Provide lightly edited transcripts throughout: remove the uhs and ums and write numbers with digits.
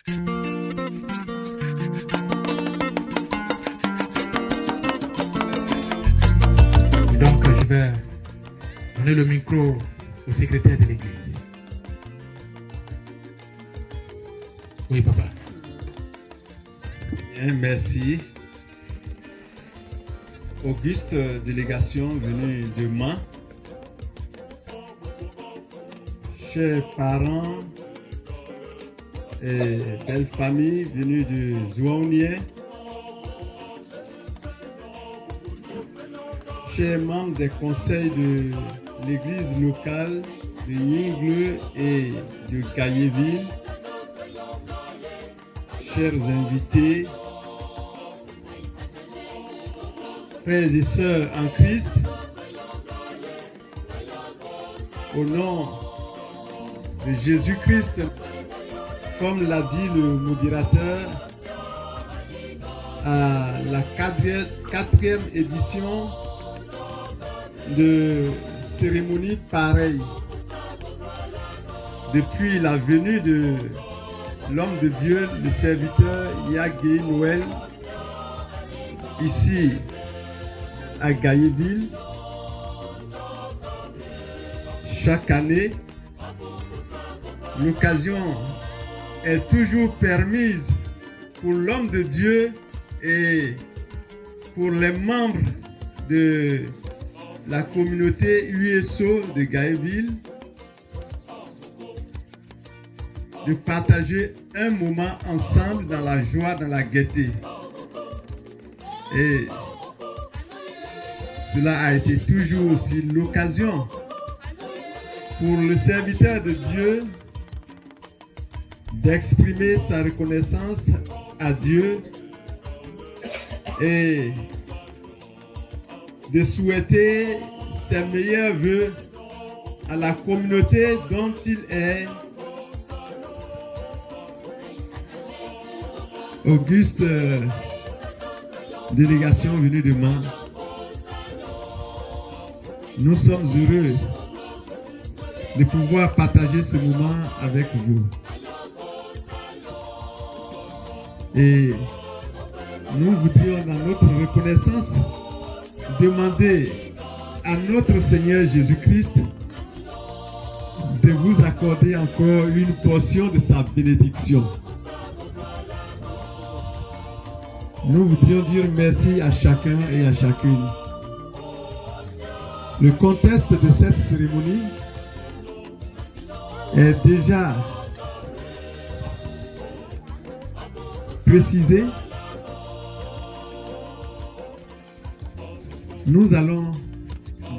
Donc, je vais donner le micro au secrétaire de l'église. Oui, papa. Bien, merci. Auguste, délégation venue de Mans. Chers parents et belle famille venue de Zouaounié. Chers membres des conseils de l'église locale de Yingle et de Gailléville. Chers invités, frères et sœurs en Christ, au nom de Jésus-Christ, comme l'a dit le modérateur, à la quatrième édition de cérémonie pareille. Depuis la venue de l'homme de Dieu, le serviteur Yagé Noël, ici à Gailléville, chaque année, l'occasion est toujours permise pour l'homme de Dieu et pour les membres de la communauté USO de Gailléville de partager un moment ensemble dans la joie, dans la gaieté. Et cela a été toujours aussi l'occasion pour le serviteur de Dieu d'exprimer sa reconnaissance à Dieu et de souhaiter ses meilleurs vœux à la communauté dont il est Auguste, délégation venue de Mans. Nous sommes heureux de pouvoir partager ce moment avec vous. Et nous voudrions, dans notre reconnaissance, demander à notre Seigneur Jésus-Christ de vous accorder encore une portion de sa bénédiction. Nous voudrions dire merci à chacun et à chacune. Le contexte de cette cérémonie est déjà précisé. Nous allons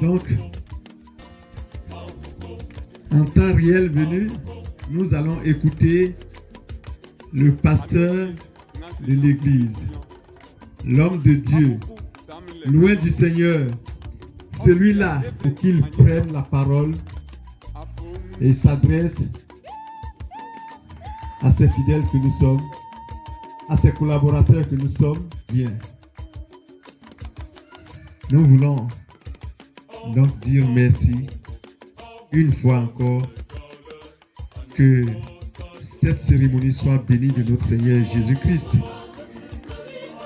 donc, en temps réel venu, nous allons écouter le pasteur de l'église, l'homme de Dieu, loin du Seigneur, celui-là pour qu'il prenne la parole et s'adresse à ces fidèles que nous sommes, à ces collaborateurs que nous sommes. Bien. Nous voulons donc dire merci une fois encore, que cette cérémonie soit bénie de notre Seigneur Jésus-Christ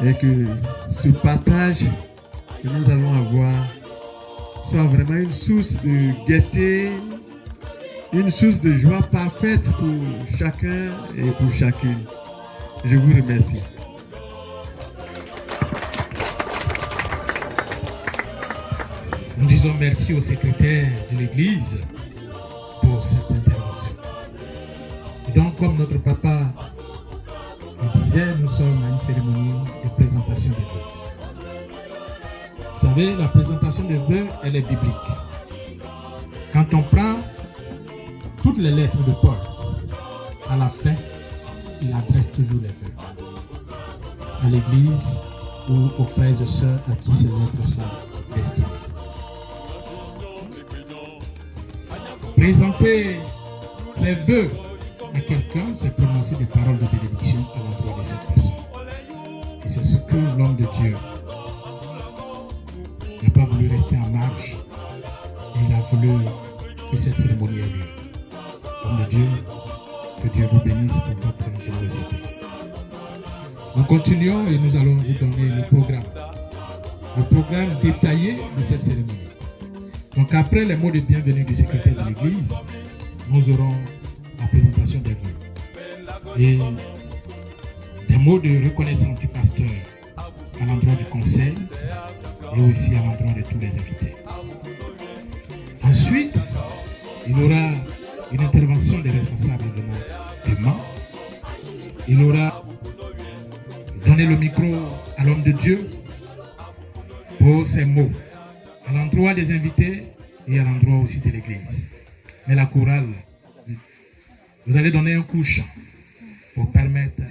et que ce partage que nous allons avoir soit vraiment une source de gaieté, une source de joie parfaite pour chacun et pour chacune. Je vous remercie. Nous disons merci au secrétaire de l'Église pour cette intervention. Et donc, comme notre papa le disait, nous sommes à une cérémonie de présentation des vœux. Vous savez, la présentation des vœux, elle est biblique. Quand on prend toutes les lettres de Paul, à la fin, il adresse toujours les vœux à l'Église ou aux frères et sœurs à qui ces lettres sont destinées. Présenter ses vœux à quelqu'un, c'est prononcer des paroles de bénédiction à l'endroit de cette personne. Et c'est ce que l'homme de Dieu n'a pas voulu rester en marge. Et il a voulu que cette cérémonie ait lieu. L'homme de Dieu, que Dieu vous bénisse pour votre générosité. Nous continuons et nous allons vous donner le programme détaillé de cette cérémonie. Donc après les mots de bienvenue du secrétaire de l'église, nous aurons la présentation des vœux et des mots de reconnaissance du pasteur à l'endroit du conseil et aussi à l'endroit de tous les invités. Ensuite, il y aura une intervention des responsables de MAN. Il aura donné le micro à l'homme de Dieu pour ses mots, à l'endroit des invités et à l'endroit aussi de l'église. Mais la chorale, vous allez donner un coup de chant pour permettre...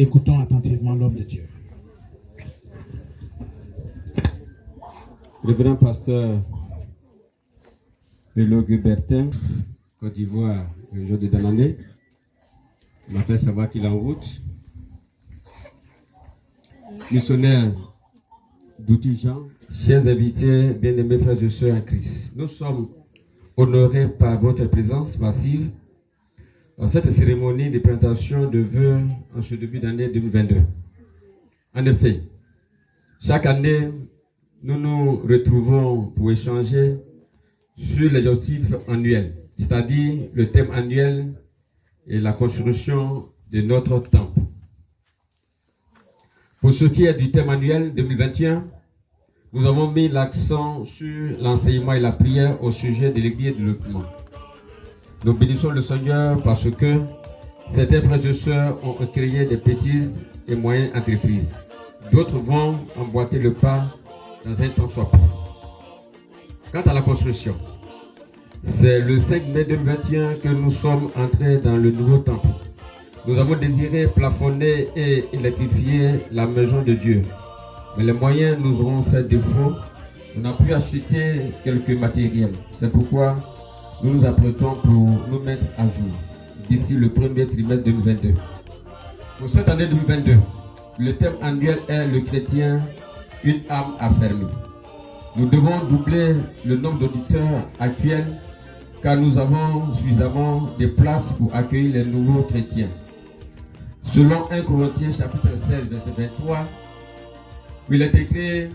Écoutons attentivement l'homme de Dieu. Révérend pasteur Lélo Gubertin, Côte d'Ivoire, le jour de Danané, m'a fait savoir qu'il est en route. Missionnaire d'Outijan, chers invités, bien-aimés frères et sœurs en Christ, nous sommes honorés par votre présence massive dans cette cérémonie de présentation de vœux en ce début d'année 2022. En effet, chaque année, nous nous retrouvons pour échanger sur les objectifs annuels, c'est-à-dire le thème annuel et la construction de notre temple. Pour ce qui est du thème annuel 2021, nous avons mis l'accent sur l'enseignement et la prière au sujet de l'église et du développement. Nous bénissons le Seigneur parce que certains frères et sœurs ont créé des petites et moyennes entreprises. D'autres vont emboîter le pas dans un temps soit peu. Quant à la construction, c'est le 5 mai 2021 que nous sommes entrés dans le nouveau temple. Nous avons désiré plafonner et électrifier la maison de Dieu. Mais les moyens nous auront fait défaut. On a pu acheter quelques matériels. C'est pourquoi nous nous apprêtons pour nous mettre à jour d'ici le premier trimestre 2022. Pour cette année 2022, le thème annuel est le chrétien, une âme affermie. Nous devons doubler le nombre d'auditeurs actuels car nous avons suffisamment de place pour accueillir les nouveaux chrétiens. Selon 1 Corinthiens chapitre 16, verset 23, il est écrit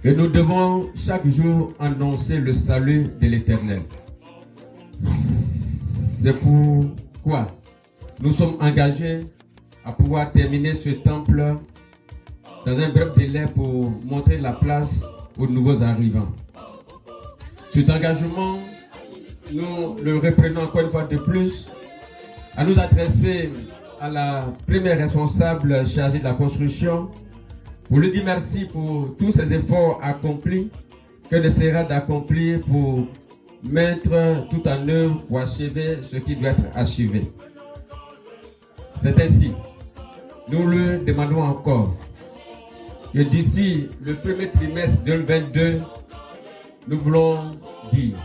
que nous devons chaque jour annoncer le salut de l'Éternel. C'est pourquoi nous sommes engagés à pouvoir terminer ce temple dans un bref délai pour montrer la place aux nouveaux arrivants. Cet engagement, nous le reprenons encore une fois de plus à nous adresser à la première responsable chargée de la construction pour lui dire merci pour tous ces efforts accomplis qu'elle essaiera d'accomplir pour mettre tout en œuvre pour achever ce qui doit être achevé. C'est ainsi. Nous le demandons encore. Que d'ici le premier trimestre 2022, nous voulons dire,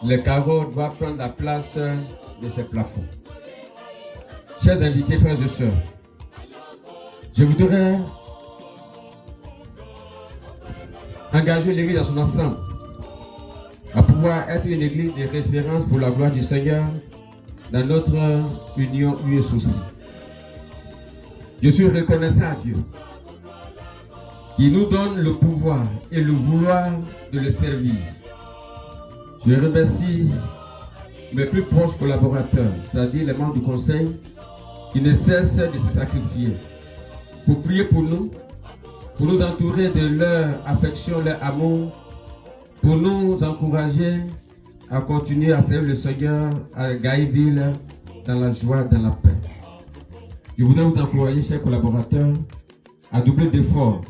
le carreau doit prendre la place de ces plafonds. Chers invités, frères et sœurs, je voudrais engager l'Église dans son ensemble à pouvoir être une Église de référence pour la gloire du Seigneur dans notre union US aussi. Je suis reconnaissant à Dieu qui nous donne le pouvoir et le vouloir de le servir. Je remercie mes plus proches collaborateurs, c'est-à-dire les membres du conseil, qui ne cessent de se sacrifier pour prier pour nous entourer de leur affection, leur amour, pour nous encourager à continuer à servir le Seigneur à Gaïville dans la joie, dans la paix. Je voudrais vous encourager, chers collaborateurs, à doubler d'efforts,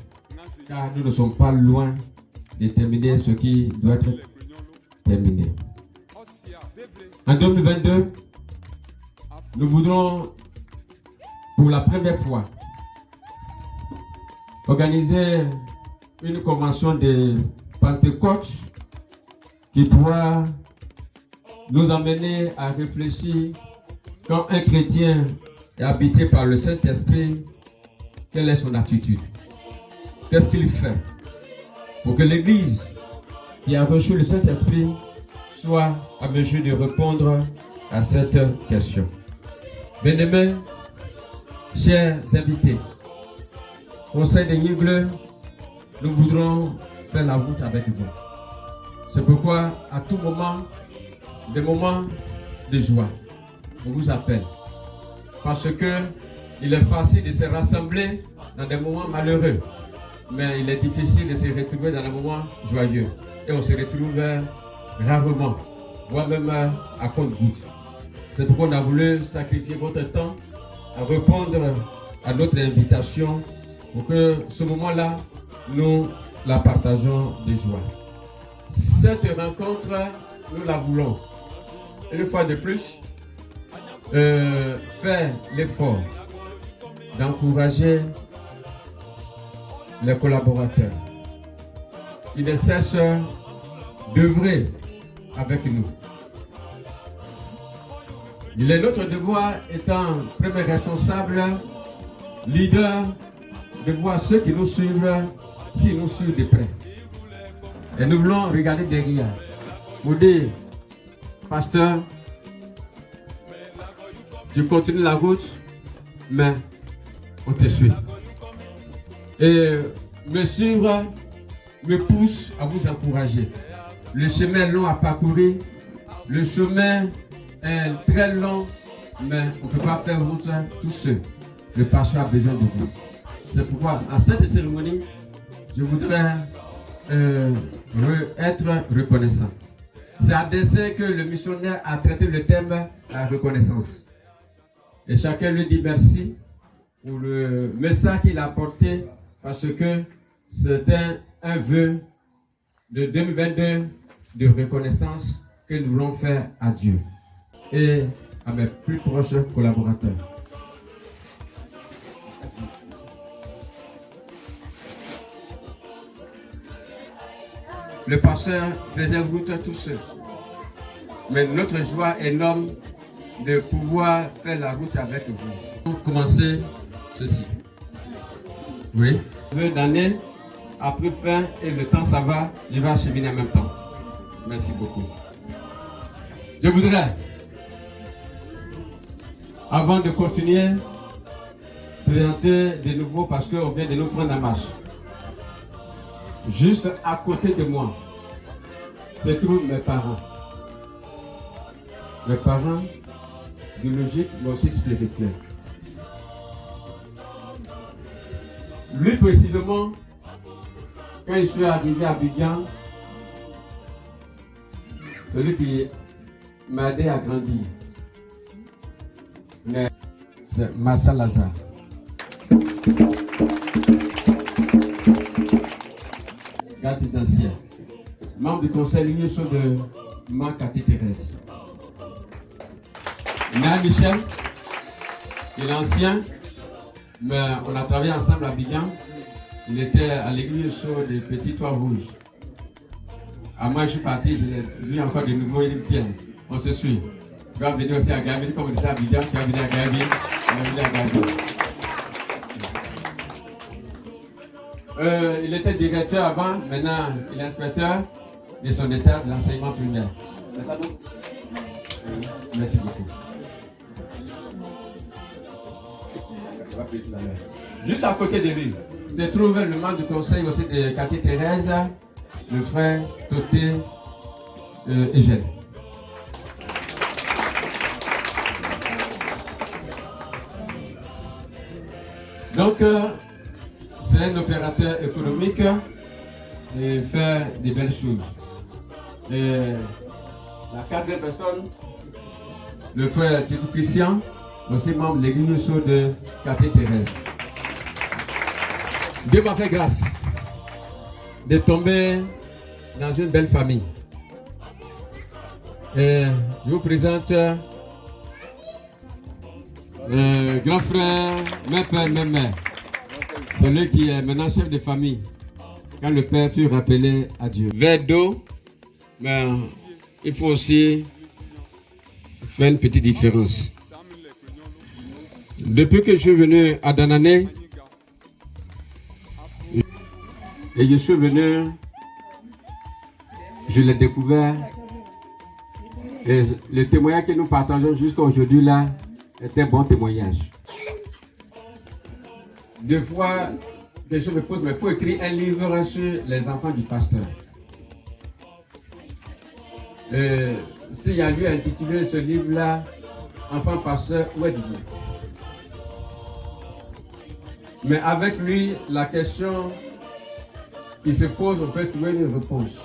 car nous ne sommes pas loin de terminer ce qui doit être terminé. En 2022, nous voudrons pour la première fois organiser une convention de Pentecôte qui pourra nous amener à réfléchir quand un chrétien est habité par le Saint-Esprit, quelle est son attitude? Qu'est-ce qu'il fait pour que l'Église qui a reçu le Saint-Esprit soit à mesure de répondre à cette question? Bien-aimés, chers invités, Conseil des Nigles, nous voudrons faire la route avec vous. C'est pourquoi, à tout moment, des moments de joie, on vous appelle. Parce que il est facile de se rassembler dans des moments malheureux, mais il est difficile de se retrouver dans des moments joyeux. Et on se retrouve rarement, voire même à compte-gouttes. C'est pourquoi on a voulu sacrifier votre temps à répondre à notre invitation pour que ce moment-là, nous la partageons de joie. Cette rencontre, nous la voulons. Une fois de plus, faire l'effort d'encourager les collaborateurs qui ne cessent d'œuvrer avec nous. Il est notre devoir, étant premier responsable, leader, de voir ceux qui nous suivent, s'ils nous suivent de près. Et nous voulons regarder derrière. Vous dire, pasteur, tu continues la route, mais on te suit. Et me suivre me pousse à vous encourager. Le chemin est long à parcourir, le chemin est très long, mais on ne peut pas faire route tout seul. Le pasteur a besoin de vous. C'est pourquoi, à cette cérémonie, je voudrais être reconnaissant. C'est à dessein que le missionnaire a traité le thème la reconnaissance. Et chacun lui dit merci pour le message qu'il a apporté, parce que c'est un vœu de 2022 de reconnaissance que nous voulons faire à Dieu et à mes plus proches collaborateurs. Le pasteur faisait route tout seul. Mais notre joie est énorme de pouvoir faire la route avec vous. On va commencer ceci. Oui. D'année, après fin et le temps ça va, je vais acheminer en même temps. Merci beaucoup. Je voudrais, avant de continuer, présenter de nouveau parce qu'on vient de nous prendre en marche. Juste à côté de moi, se trouvent mes parents. Mes parents biologiques, mais aussi spirituels. Lui précisément, quand je suis arrivé à Abidjan, celui qui m'a aidé à grandir, c'est Massa Lazare. Garde pénitentiaire, membre du conseil d'union de Marc Thérèse. Néa Michel, Il est ancien, mais on a travaillé ensemble à Abidjan. Il était à l'église sur des petits toits rouges. À moi, je suis parti, lui encore de nouveau, il me tient. On se suit. Tu vas venir aussi à Gabi, comme on était à Abidjan, tu vas venir à Gabi, on va venir à Gabi. Il était directeur avant, maintenant il est inspecteur de son état de l'enseignement primaire. C'est ça, non? Merci beaucoup. Juste à côté de lui, se trouve le membre du conseil aussi de quartier Thérèse, le frère Toté Eugène. Donc, c'est un opérateur économique et fait des belles choses. Et la quatrième personne, le frère Tito Christian, aussi membre de l'église de quartier Thérèse. Dieu m'a fait grâce de tomber dans une belle famille. Et je vous présente grand frère, même père, même mère. Celui qui est maintenant chef de famille. Quand le père fut rappelé à Dieu. Verre d'eau, mais il faut aussi faire une petite différence. Depuis que je suis venu à Danané, et je suis venu, je l'ai découvert, et le témoignage que nous partageons jusqu'à aujourd'hui là est un bon témoignage. Deux fois, des choses me posent, mais il faut écrire un livre sur les enfants du pasteur. S'il y a lieu intitulé ce livre-là, Enfant pasteur, où êtes-vous? Mais avec lui, la question qui se pose, on peut trouver une réponse.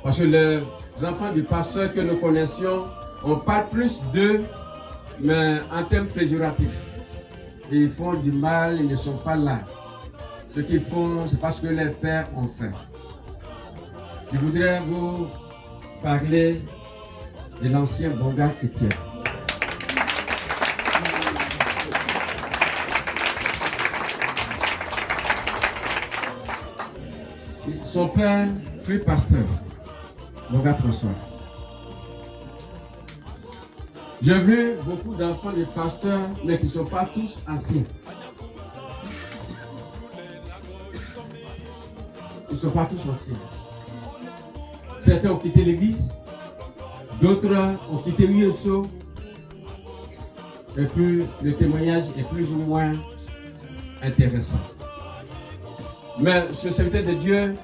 Parce que les enfants du pasteur que nous connaissions, on parle plus d'eux, mais en termes péjoratifs. Ils font du mal, ils ne sont pas là. Ce qu'ils font, c'est parce que leurs pères ont fait. Je voudrais vous parler de l'ancien Bonga Étienne. Son père fut pasteur, Bonga François. J'ai vu beaucoup d'enfants de pasteurs, mais qui ne sont pas tous anciens. Ils ne sont pas tous anciens. Certains ont quitté l'église, d'autres ont quitté Miosso. Et puis le témoignage est plus ou moins intéressant. Mais ce serviteur de Dieu,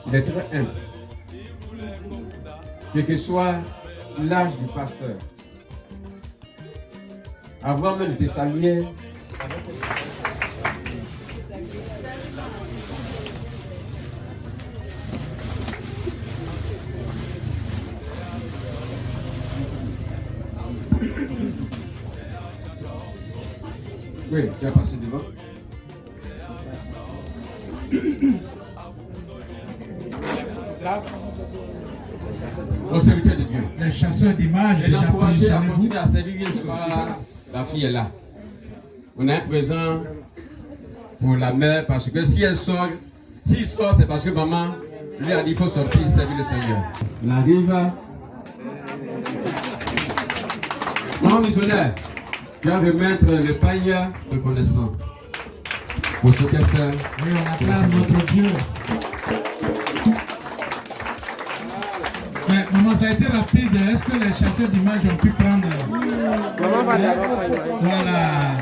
il est très humble. Quel que soit l'âge du pasteur. Avant même de te saluer, oui, tu as passé devant. Au serviteur de Dieu. Les chasseurs d'images, Et l'encourager à continuer à servir ce soir. La fille est là. On a un présent pour la mère parce que si elle sort, s'il sort, c'est parce que maman lui a dit qu'il faut sortir et servir le Seigneur. On arrive. Maman missionnaire, tu vas remettre le paille reconnaissant pour ce qu'elle fait. Oui, on acclame notre Dieu. Mais maman, ça a été rapide. Est-ce que les chasseurs d'images ont pu prendre? Voilà.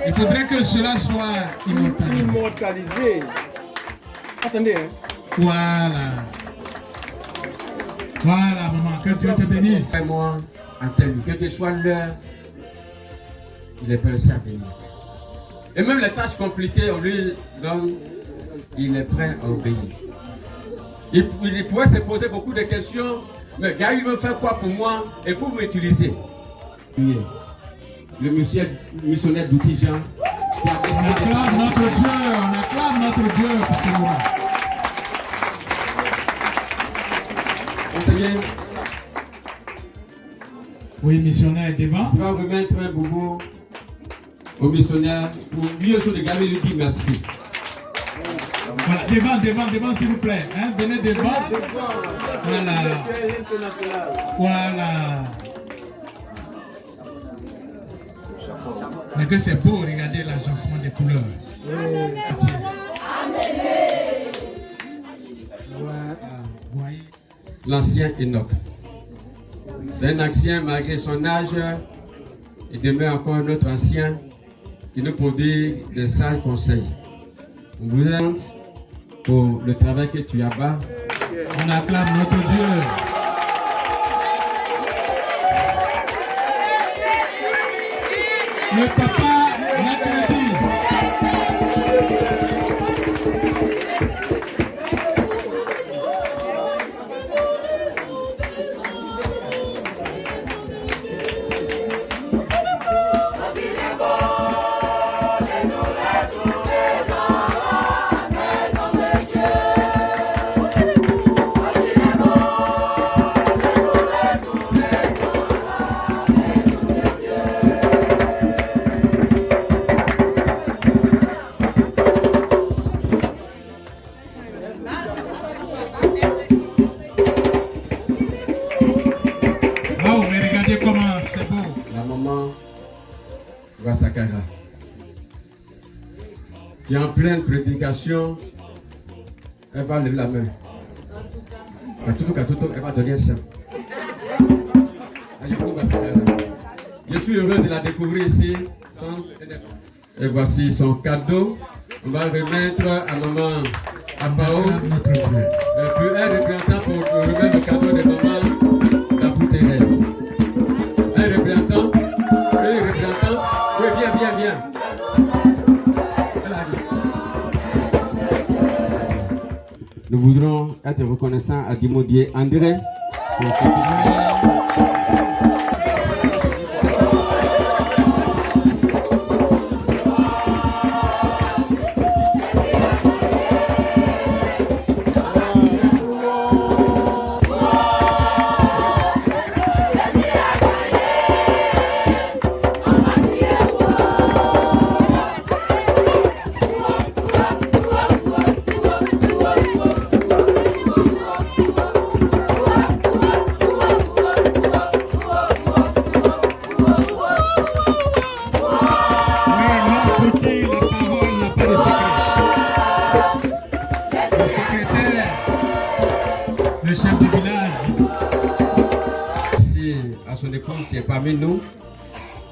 Il faudrait que cela soit immortalisé. Attendez. Hein. Voilà. Voilà, maman. Que Dieu te bénisse. Moi, en termes, quelle que soit l'heure, il est pressé à venir. Et même les tâches compliquées, on lui donne, il est prêt à obéir. Il pourrait se poser beaucoup de questions, mais gars, il veut faire quoi pour moi et pour m'utiliser. Le missionnaire d'Outijan. On acclame notre Dieu pour ce moment. Oui, missionnaire devant. Tu vas remettre un boubou au missionnaire pour lui aussi regarder et lui dire merci. Voilà, devant, s'il vous plaît. Hein? Venez devant. Voilà. Voilà. Mais que c'est beau, regardez l'agencement des couleurs. Voyez. L'ancien Enoch. C'est un ancien malgré son âge. Il demeure encore un autre ancien qui nous produit des sages conseils. On vous aime pour le travail que tu as bas. On acclame notre Dieu. Le papa mercredi. Qui est en pleine prédication, elle va lever la main. Elle va donner ça. Je suis heureux de la découvrir ici. Et voici son cadeau. On va remettre à maman Apao. Et puis un représentant pour remettre le cadeau de maman Dapou Thérèse. Un représentant. Oui, représentant. Oui, viens. Nous voudrons être reconnaissants à Dimodier André pour nous.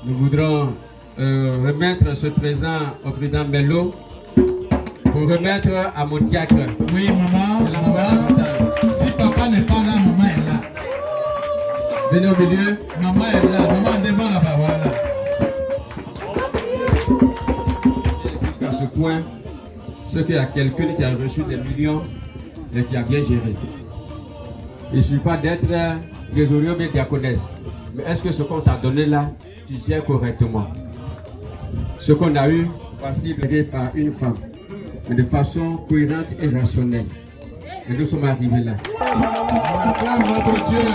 Nous voudrons remettre ce présent au président Mello pour remettre à mon diacre. Oui, maman. Si papa n'est pas là, maman est là. Venez au milieu. Maman est là. Maman devant la parole. Jusqu'à ce point, ce qu'il y a quelqu'un qui a reçu des millions et qui a bien géré. Il ne suffit pas d'être trésorier mais diaconesse. Mais est-ce que ce qu'on t'a donné là, tu gères correctement? Ce qu'on a eu, voici géré par une femme, mais de façon cohérente et rationnelle. Et nous sommes arrivés là. On acclame notre Dieu.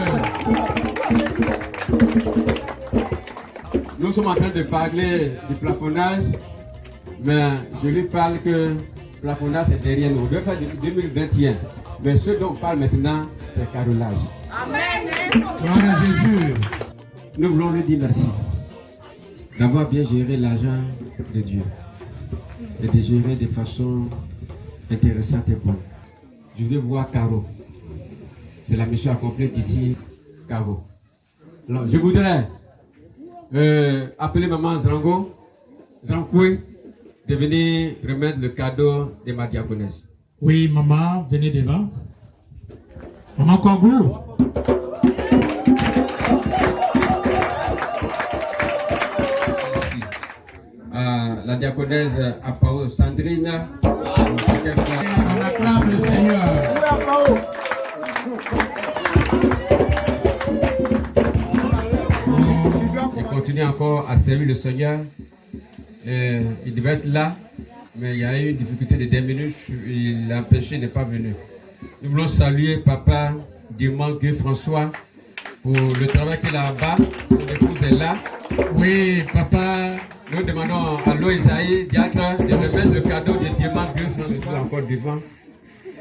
Nous sommes en train de parler du plafonnage, mais je lui parle que le plafonnage c'est derrière nous. On doit faire 2021. Mais ce dont on parle maintenant, c'est carrelage. Amen. Gloire à Jésus. Nous voulons lui dire merci d'avoir bien géré l'argent de Dieu et de gérer de façon intéressante et bonne. Je vais voir Caro. C'est la mission accomplie d'ici, Caro. Alors, je voudrais appeler maman Zrango, Zrankoué, de venir remettre le cadeau de ma diaconesse. Oui, maman, venez devant. Maman Kongou. La diaconesse Apao Sandrine. On acclame le Seigneur. Il continue encore à servir le Seigneur. Il devait être là, mais il y a eu une difficulté de 10 minutes. Il l'a empêché, il n'est pas venu. Nous voulons saluer Papa Diman Guy François, pour le travail qu'il a là-bas. Son épouse est là. Oui, papa. Nous demandons à l'Oïsaïe, diacre, de remettre le cadeau de diamant Dieu soit encore devant.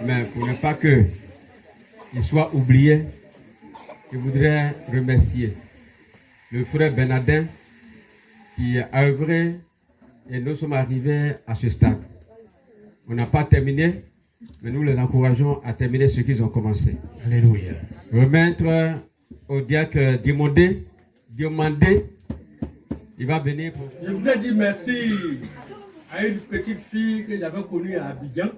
Mais pour ne pas qu'il soit oublié, je voudrais remercier le frère Bernardin qui a œuvré et nous sommes arrivés à ce stade. On n'a pas terminé, mais nous les encourageons à terminer ce qu'ils ont commencé. Alléluia. Remettre au diacre Diomandé, il va venir pour... Je voudrais dire merci à une petite fille que j'avais connue à Abidjan.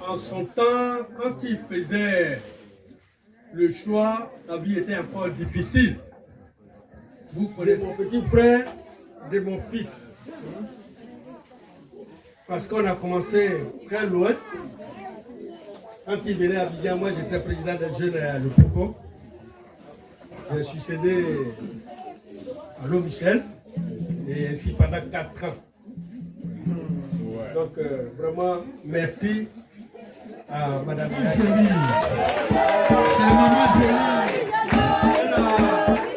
En son temps, quand il faisait le choix, la vie était encore difficile. Vous connaissez mon petit frère de mon fils. Parce qu'on a commencé très loin. Quand il venait à Abidjan, moi j'étais président des jeunes à l'Opéco. J'ai succédé à l'eau Michel, et ainsi pendant 4 ans. Donc vraiment merci à Madame Jolie. C'est maman Jolie.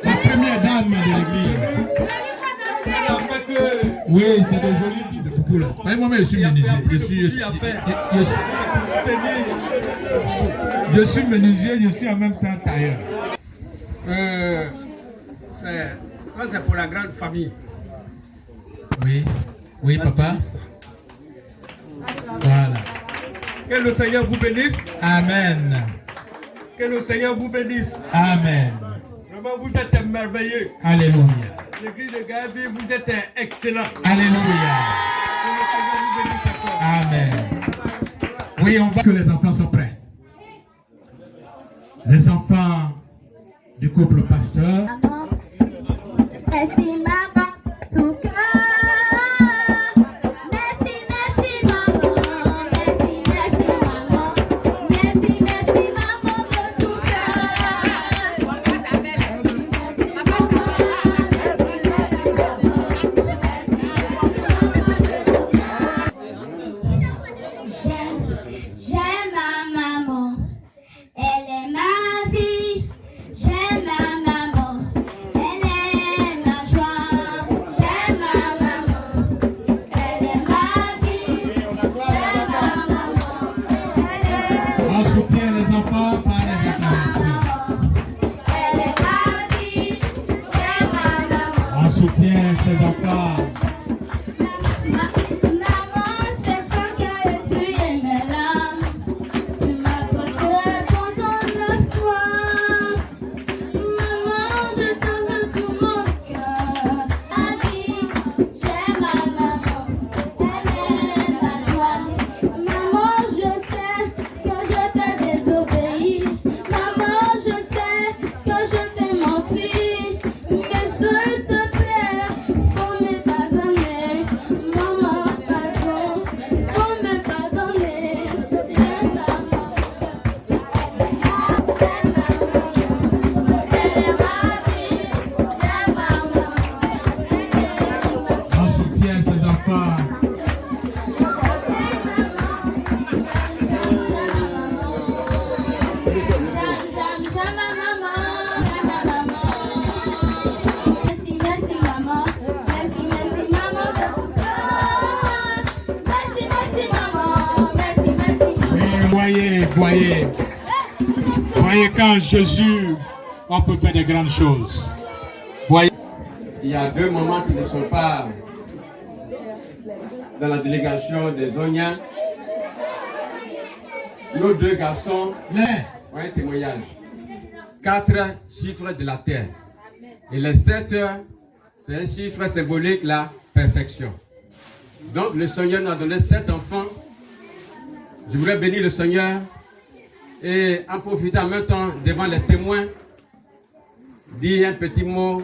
La première dame de l'église. Oui, c'est de jolies filles, c'est tout là. Moi-même, je suis menuisier. Je suis menuisier, je suis en même temps tailleur. C'est pour la grande famille. Oui, oui, papa. Voilà. Que le Seigneur vous bénisse. Amen. Que le Seigneur vous bénisse. Amen. Vraiment, vous êtes merveilleux. Alléluia. L'église de Gabi, vous êtes excellent. Alléluia. Que le Seigneur vous bénisse encore. Amen. Oui, on voit que les enfants sont prêts. Les enfants du couple pasteur. Merci maman, tout cœur. Merci, merci maman. Merci, merci maman. Merci, merci maman de tout cœur. J'aime ma maman. Elle est ma vie. J'aime ma maman. Elle est ma joie. J'aime ma maman. Elle est ma vie. J'aime ma maman. On soutient les enfants par les acclamations. Elle est ma vie. J'aime ma maman. On soutient ces enfants. Maman, c'est toi qui as essuyé mes larmes. Tu m'as porté pendant l'espoir. Maman, je t'aime sous mon cœur. Ma vie, j'aime ma maman. Elle est ma joie. Maman, je sais que je t'ai désobéi. Maman, je sais que je t'ai menti. Mais s'il te plaît, faut me pardonner. Maman, pardon, faut me pardonner. J'aime maman. Elle est ma vie. J'aime maman. On soutient ces enfants. J'aime ma maman. J'aime ma maman. Merci, merci maman. Merci, merci maman de tout cœur. Merci, merci maman. Merci, merci maman. Et voyez qu'en Jésus, on peut faire de grandes choses. Voyez. Il y a 2 mamans qui ne sont pas dans la délégation des Oniens. Nos 2 garçons Mais, ont un témoignage. 4 chiffres de la terre. Et les 7, c'est un chiffre symbolique, la perfection. Donc le Seigneur nous a donné 7 enfants. Je voudrais bénir le Seigneur et en profiter en même temps devant les témoins, dire un petit mot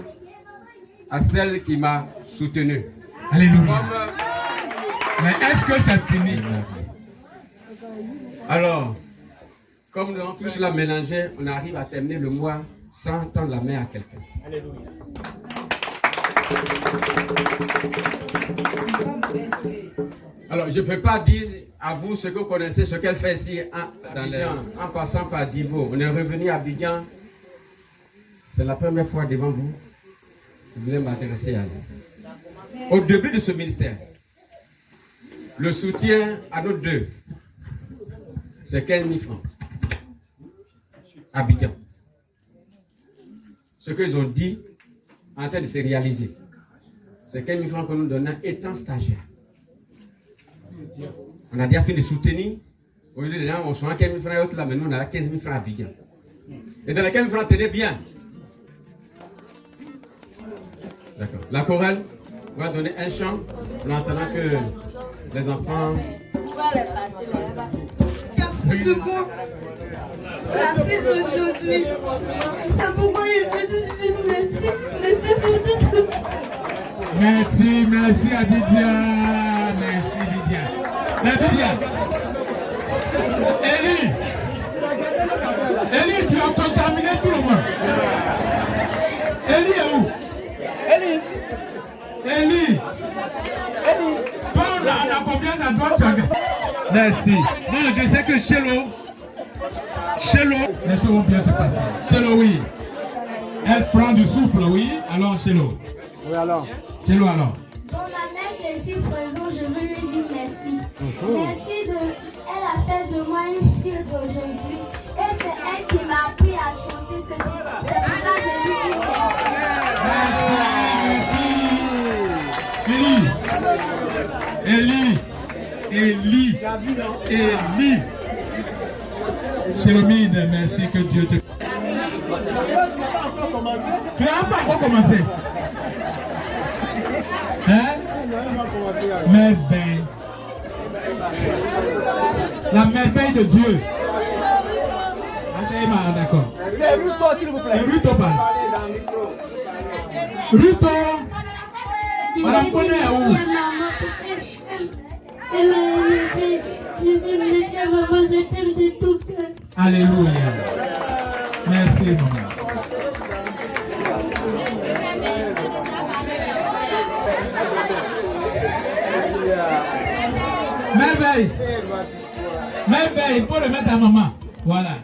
à celle qui m'a soutenu. alléluia. Mais est-ce que c'est fini? Alors, comme nous avons tout cela mélangé, on arrive à terminer le mois sans tendre la main à quelqu'un. Alors, je ne peux pas dire à vous ce que vous connaissez, ce qu'elle fait ici en passant par Divo. On est revenu à Abidjan c'est la première fois devant vous que je voulais m'intéresser à elle. Au début de ce ministère, le soutien à nos deux, c'est 15 000 francs. Abidjan. Ce qu'ils ont dit en train de se réaliser. C'est 15 000 francs que nous donnons étant stagiaires. On a déjà fait des soutenir. Au lieu de gens, on soit 15 000 francs et autres là, mais nous on a 15 000 francs à Abidjan. Et dans les 15 000 francs, tenez bien. D'accord. La chorale va donner un chant en attendant que les enfants. La fête d'aujourd'hui. C'est pourquoi je veux te dire merci. Merci pour tout ce. Merci Abidjan. Merci Abidjan. Abidjan. Élie, tu as contaminé tout le monde. Élie est où? Élie. Toi, on a combien à droite? Merci. Non, je sais que chez l'eau, les choses vont bien se passer. Chez l'eau, oui. Elle prend du souffle, oui. Alors, chez l'eau. Oui, alors. Chez l'eau, alors. Pour ma mère qui est ici présente, je veux lui dire merci. Merci elle a fait de moi une fille d'aujourd'hui. Et c'est elle qui m'a appris à chanter. C'est pour ça que je lui dis merci. Élie. Chéromide, merci que Dieu te... Tu n'as pas encore commencé. Hein? Merveille. La merveille de Dieu. D'accord. C'est Ruto, s'il vous plaît. Ruto parle. Ruto. On la connaît à où? Alléluia. Merci, maman. Merveille, il faut le mettre à maman. Voilà.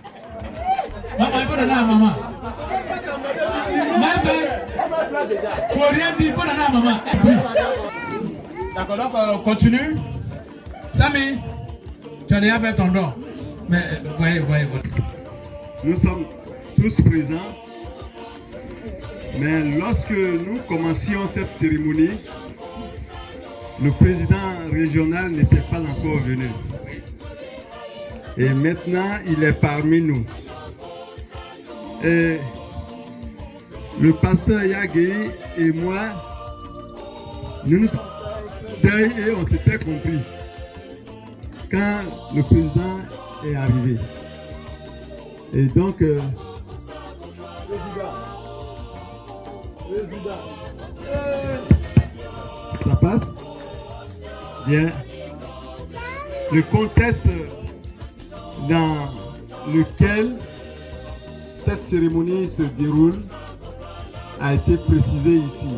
Maman, il faut donner à maman. Merveille, il faut rien dire, il faut donner à maman. Et puis. D'accord, donc on continue. Samy, tu as déjà fait ton don. Mais voyez. Nous sommes tous présents. Mais lorsque nous commencions cette cérémonie, le président régional n'était pas encore venu. Et maintenant, il est parmi nous. Et le pasteur Yagui et moi, nous nous sommes et on s'était compris quand le président est arrivé. Et donc, ça passe bien. Le contexte dans lequel cette cérémonie se déroule a été précisé ici.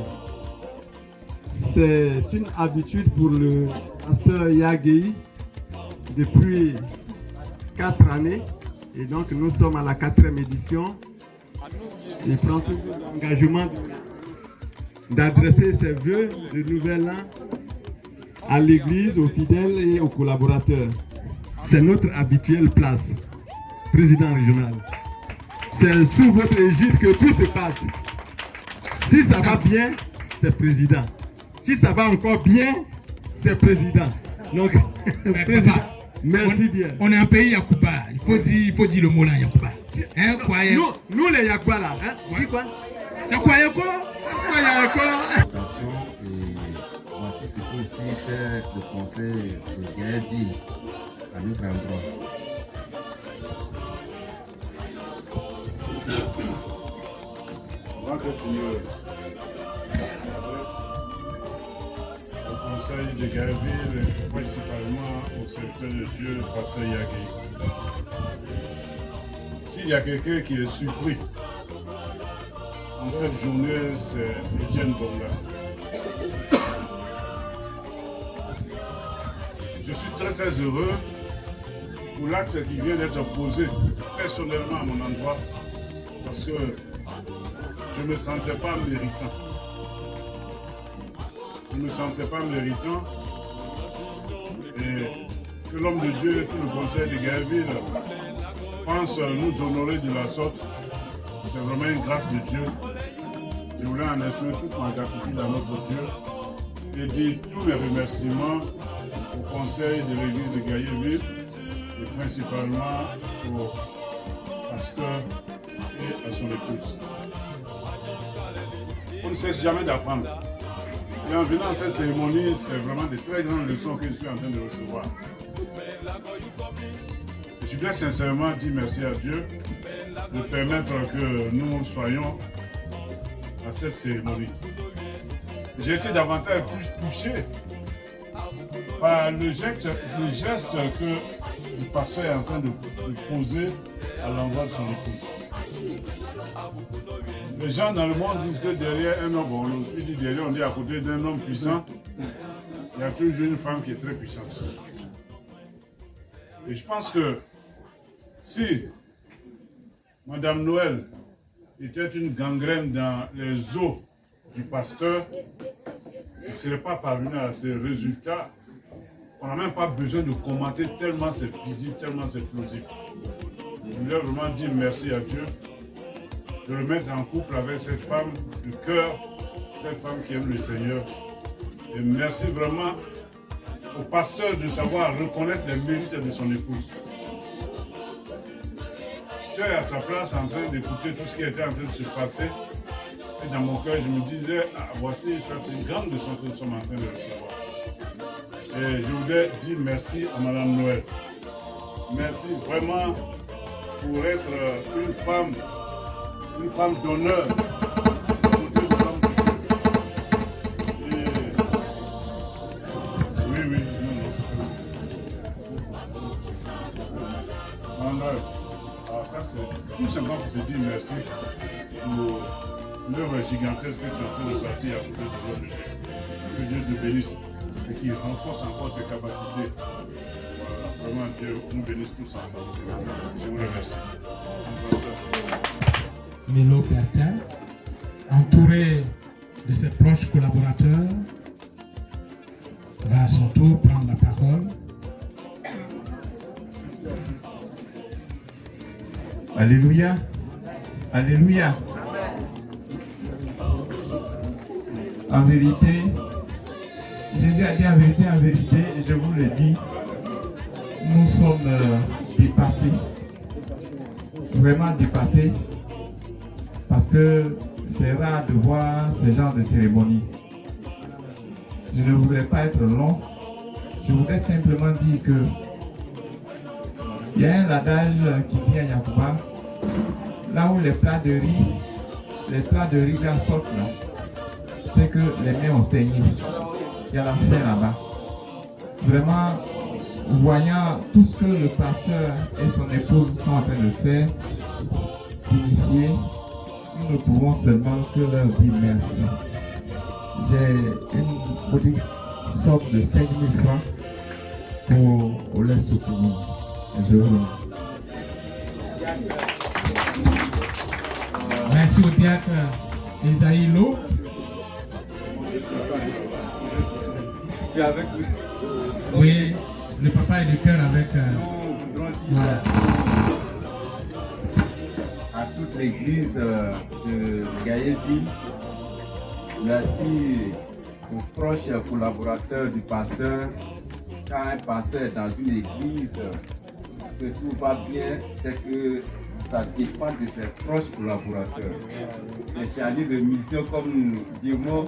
C'est une habitude pour le pasteur Yagui depuis 4 années. Et donc nous sommes à la 4e édition. Il prend toujours l'engagement d'adresser ses vœux de nouvel an à l'église, aux fidèles et aux collaborateurs. C'est notre habituelle place, président régional. C'est sous votre égide que tout se passe. Si ça va bien, c'est président. Si ça va encore bien, c'est président. Donc, président, merci bien. On est un pays Yakuba. Il faut dire le mot là, Yakuba. Hein, quoi, nous les Yakuba là, hein, ouais. Quoi? C'est quoi Yako? Attention, et voici ce que aussi fait le conseil de guerre dit à notre endroit. On va continuer. Au conseil de Gaëville, principalement au secteur de Dieu, pasteur Yagui. S'il y a quelqu'un qui est surpris en cette journée, c'est Etienne Bonga. Je suis très très heureux pour l'acte qui vient d'être posé personnellement à mon endroit, parce que je ne me sentais pas méritant. Je ne me sentais pas méritant. Et que l'homme de Dieu et tout le conseil de Gaëville pense nous honorer de la sorte, c'est vraiment une grâce de Dieu. Je voulais en exprimer toute ma gratitude à notre Dieu et dire tous mes remerciements au conseil de l'église de Gaëville et principalement au pasteur et à son épouse. On ne cesse jamais d'apprendre. Et en venant à cette cérémonie, c'est vraiment de très grandes leçons que je suis en train de recevoir. Je voudrais sincèrement dire merci à Dieu de permettre que nous soyons à cette cérémonie. J'ai été davantage plus touché par le geste que le pasteur est en train de poser à l'endroit de son épouse. Les gens dans le monde disent que derrière un homme, on dit à côté d'un homme puissant, il y a toujours une femme qui est très puissante. Et je pense que si Madame Noël était une gangrène dans les os du pasteur, il ne serait pas parvenu à ces résultats. On n'a même pas besoin de commenter tellement c'est visible, tellement c'est plausible. Je voulais vraiment dire merci à Dieu de le mettre en couple avec cette femme du cœur, cette femme qui aime le Seigneur. Et merci vraiment au pasteur de savoir reconnaître les mérites de son épouse. J'étais à sa place en train d'écouter tout ce qui était en train de se passer. Et dans mon cœur, je me disais, voici, ça c'est une grande leçon que nous sommes en train de recevoir. Et je voudrais dire merci à Madame Noël. Merci vraiment pour être une femme d'honneur. Oui, non, c'est pas vrai. Alors ça c'est tout simplement pour te dire merci pour l'œuvre gigantesque que tu es en train de bâtir à côté de l'œuvre de Dieu. Que Dieu te bénisse et qu'il renforce encore tes capacités. Voilà, vraiment Dieu nous bénisse tous ensemble. Je vous remercie. Mélo Bertin, entouré de ses proches collaborateurs, va à son tour prendre la parole. Alléluia. Alléluia. En vérité, Jésus a dit en vérité, et je vous le dis, nous sommes dépassés, vraiment dépassés, parce que c'est rare de voir ce genre de cérémonie. Je ne voudrais pas être long, je voudrais simplement dire que il y a un adage qui dit à Yacouba, là où les plats de riz là sortent là, c'est que les mains ont saigné. Il y a la faim là-bas. Vraiment, voyant tout ce que le pasteur et son épouse sont en train de faire, d'initier, nous ne pouvons seulement que leur dire merci. J'ai une petite somme de 5 000 francs pour les soutenir. Je vous remercie. Merci au diacre Esaïe Lo. Oui, le papa est de cœur avec. Voilà. À toute l'église de Gaëville, merci aux proches collaborateurs du pasteur. Quand un pasteur est dans une église, que tout va bien, c'est que ça dépend de ses proches collaborateurs. Les chargés de mission comme Dimo,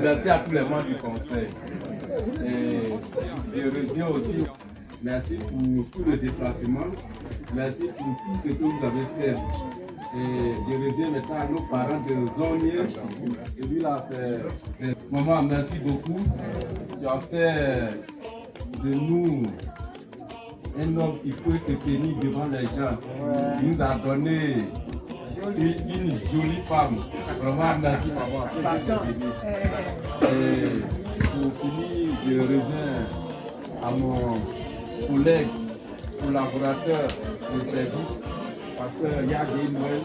merci à tous les membres du conseil. Et je reviens aussi, merci pour tout le déplacement, merci pour tout ce que vous avez fait. Et je reviens maintenant à nos parents de Zonier. Et lui là, c'est maman, merci beaucoup. Tu as fait de nous un homme qui peut se tenir devant les gens. Il nous a donné une jolie femme. Vraiment, merci maman. Et pour finir, je reviens à mon collègue, collaborateur de service, pasteur Yagé Noël.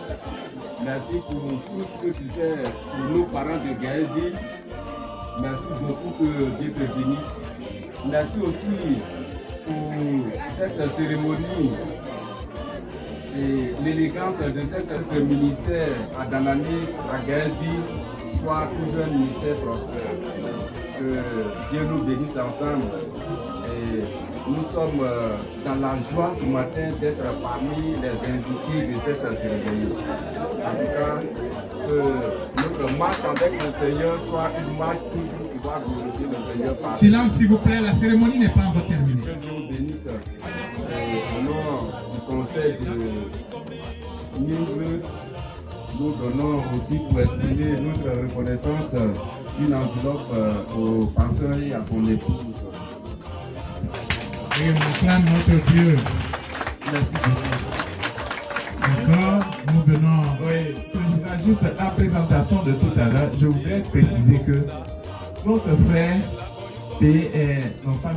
Merci pour tout ce que tu fais pour nos parents de Gaëlville. Merci beaucoup, que Dieu te bénisse. Merci aussi pour cette cérémonie et l'élégance de ce ministère dans l'année à Gaëlville soit toujours un ministère prospère. Que Dieu nous bénisse ensemble. Et nous sommes dans la joie ce matin d'être parmi les invités de cette cérémonie. En tout cas, que notre marche avec le Seigneur soit une marche toujours qui va glorifier le Seigneur. Silence, s'il vous plaît, la cérémonie n'est pas encore terminée. Que Dieu nous bénisse. Au nom du conseil de Nimble, nous donnons aussi pour exprimer notre reconnaissance une enveloppe au pasteur et à son épouse. Et on acclame notre Dieu. Merci beaucoup. D'accord, nous venons. Oui, Président, juste la présentation de tout à l'heure, je voudrais préciser que notre frère P est non pas.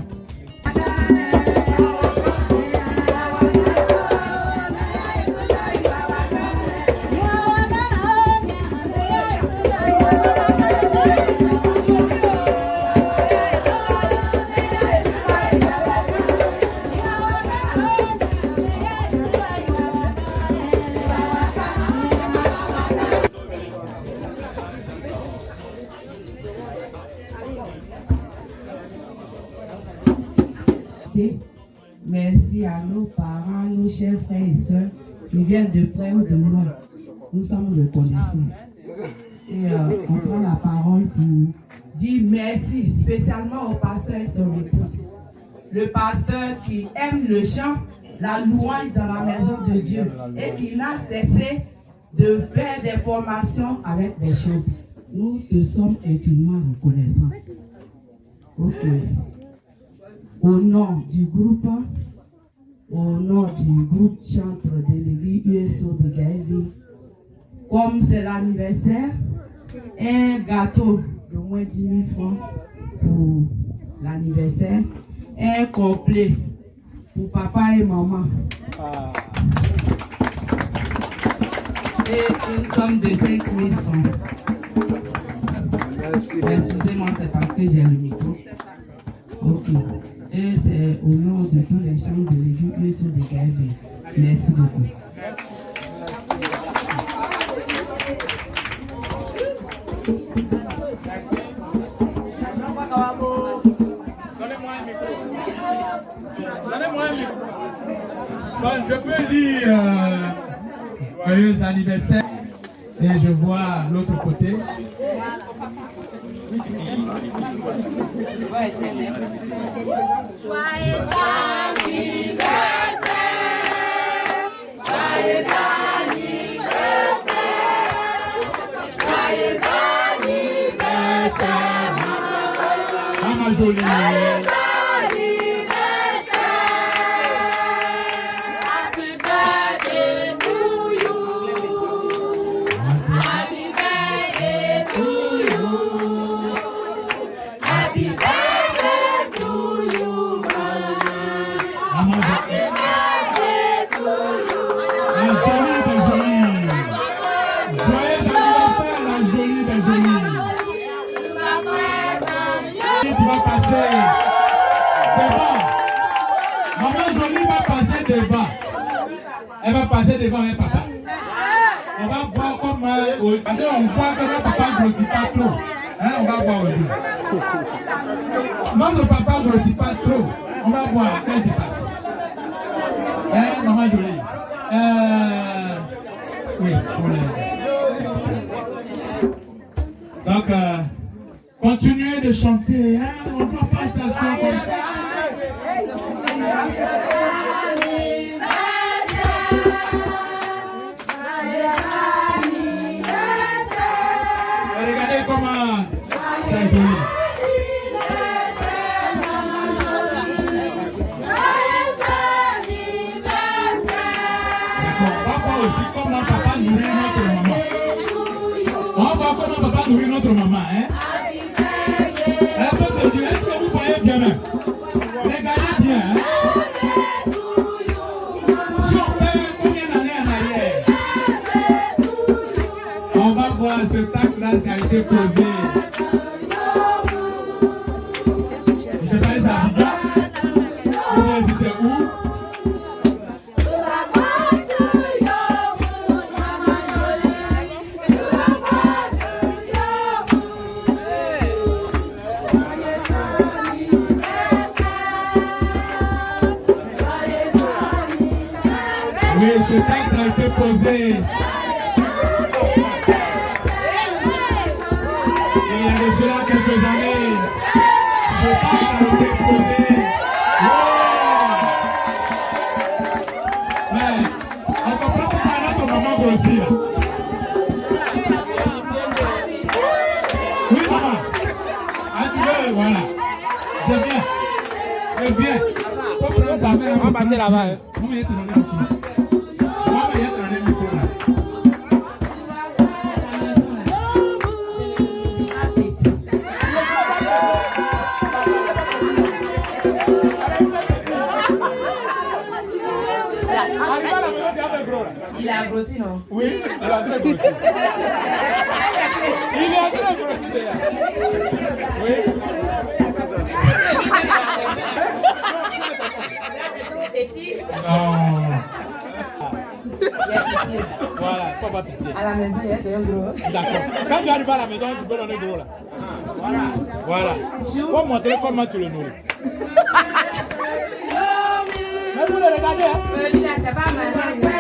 Merci à nos parents, nos chers frères et sœurs qui viennent de près ou de loin. Nous sommes reconnaissants. Et on prend la parole pour dire merci spécialement au pasteur et son épouse. Le pasteur qui aime le chant, la louange dans la maison de Dieu et qui n'a cessé de faire des formations avec des chants. Nous te sommes infiniment reconnaissants. Ok. Au nom du groupe chantre de l'église USO de Gaëlville, comme c'est l'anniversaire, un gâteau de moins 10 000 francs pour l'anniversaire, un complet pour papa et maman. Et une somme de 5 000 francs. Excusez-moi, c'est parce que j'ai le micro. Ok. Et c'est au nom de tous les chants de l'église USO de Gaëlville. Merci beaucoup. Donnez-moi un micro. Donnez-moi un micro. Bon, je peux lire joyeux anniversaire. Et je vois l'autre côté. Joyeux anniversaire, joyeux anniversaire, joyeux anniversaire, Maman Jolie. joyeux anniversaire, happy birthday to you, happy birthday to you, happy birthday to you, Maman happy birthday to you. La jolie des jolies. Joyeux anniversaire, la jolie des jolies. Tu vas passer devant. Maman Jolie va passer devant. Elle va passer devant un papa. On va voir comme parce qu'on voit que notre papa ne grossit pas trop. Hein, on va voir aujourd'hui. Notre papa ne grossit pas trop. On va voir qu'est-ce qui se passe. Hein, Maman Jolie. Oui, pour les... Donc, continuez de chanter. Hein? On ne va pas s'asseoir comme ça. Et regardez comment c'est joli. D'accord, on va voir aussi comment papa nourrit notre maman. On va voir comment papa nourrit notre maman. Hein? Est-ce que vous voyez bien même? Regardez bien. Hein? Si on fait combien d'années en arrière? On va voir ce tac-là, ça a été posé. Je ne sais pas si c'est à Abidjan. Ou bien si c'est où. Oui, ce texte a été posé. Il y a de cela quelques années. Ce texte a été posé. Mais on ne comprend pas notre maman grossit là. Oui, maman. Ah, tu veux, voilà. C'est bien. C'est bien. Faut prendre ta main. On va passer là-bas. Maman, il est dans le micro. Maman, il est dans le micro là. Il a grossi, non? Oui, il a très grossi. Il est très grossi déjà. Oui. Non. Voilà, pas pas pitié. À la maison, il y a des gros. D'accord. Quand tu arrives à la maison, tu peux donner gros là. Voilà. Faut montrer comment tu le nourris. Mais vous le regardez, hein? C'est pas mal.